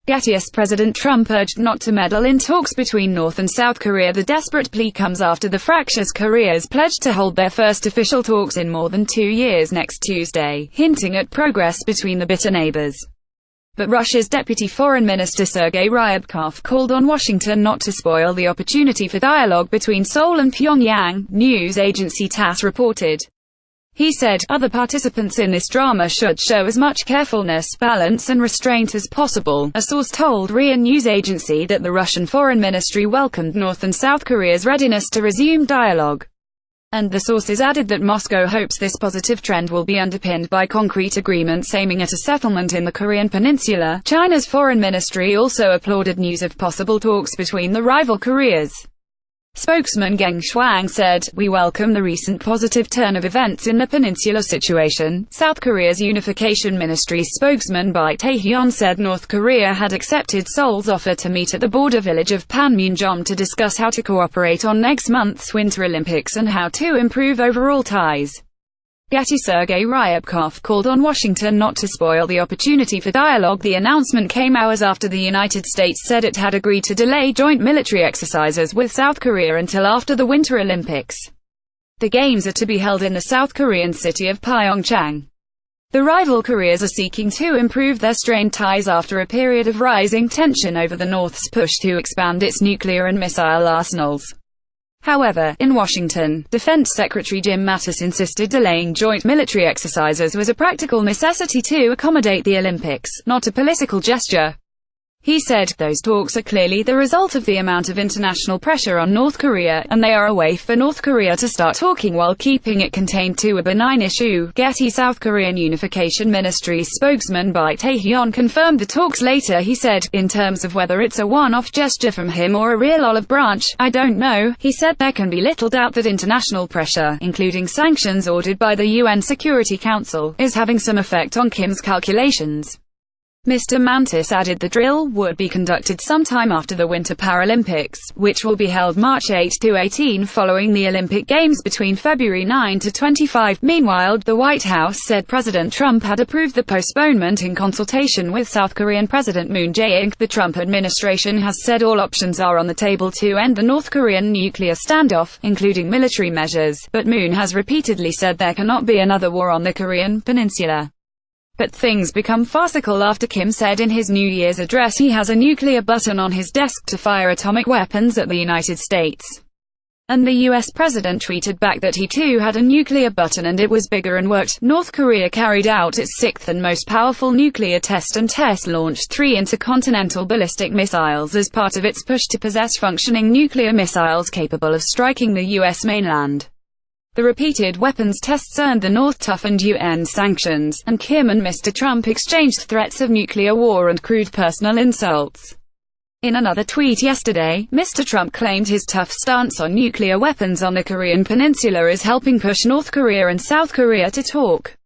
GettyUS President Trump urged not to meddle in talks between North and South Korea. The desperate plea comes after the fractious Koreas pledged to hold their first official talks in more than 2 years next Tuesday, hinting at progress between the bitter neighbours. But Russia's Deputy Foreign Minister Sergei Ryabkov called on Washington not to spoil the opportunity for dialogue between Seoul and Pyongyang, news agency TASS reported. He said, other participants in this drama should show as much carefulness, balance and restraint as possible. A source told RIA news agency that the Russian Foreign Ministry welcomed North and South Korea's readiness to resume dialogue. And the sources added that Moscow hopes this positive trend will be underpinned by concrete agreements aiming at a settlement in the Korean peninsula. China's foreign ministry also applauded news of possible talks between the rival Koreas. Spokesman Geng Shuang said, "We welcome the recent positive turn of events in the peninsular situation." South Korea's Unification Ministry's spokesman Baik Tae-hyun said North Korea had accepted Seoul's offer to meet at the border village of Panmunjom to discuss how to cooperate on next month's Winter Olympics and how to improve overall ties. GettySergei Ryabkov called on Washington not to spoil the opportunity for dialogue. The announcement came hours after the United States said it had agreed to delay joint military exercises with South Korea until after the Winter Olympics. The Games are to be held in the South Korean city of Pyeongchang. The rival Koreas are seeking to improve their strained ties after a period of rising tension over the North's push to expand its nuclear and missile arsenals. However, in Washington, Defense Secretary Jim Mattis insisted delaying joint military exercises was a practical necessity to accommodate the Olympics, not a political gesture. He said, "Those talks are clearly the result of the amount of international pressure on North Korea, and they are a way for North Korea to start talking while keeping it contained to a benign issue." Getty South Korean Unification Ministry's spokesman Baik Tae-hyun confirmed the talks later. He said, "In terms of whether it's a one-off gesture from him or a real olive branch, I don't know." He said there can be little doubt that international pressure, including sanctions ordered by the UN Security Council, is having some effect on Kim's calculations. Mr. Mattis added the drill would be conducted sometime after the Winter Paralympics, which will be held March 8 to 18 following the Olympic Games between February 9 to 25. Meanwhile, the White House said President Trump had approved the postponement in consultation with South Korean President Moon Jae-in. The Trump administration has said all options are on the table to end the North Korean nuclear standoff, including military measures, but Moon has repeatedly said there cannot be another war on the Korean peninsula. But things become farcical after Kim said in his New Year's address he has a nuclear button on his desk to fire atomic weapons at the United States. And the US president tweeted back that he too had a nuclear button and it was bigger and worked. North Korea carried out its sixth and most powerful nuclear test and launched 3 intercontinental ballistic missiles as part of its push to possess functioning nuclear missiles capable of striking the US mainland. The repeated weapons tests earned the North toughened UN sanctions, and Kim and Mr. Trump exchanged threats of nuclear war and crude personal insults. In another tweet yesterday, Mr. Trump claimed his tough stance on nuclear weapons on the Korean peninsula is helping push North Korea and South Korea to talk.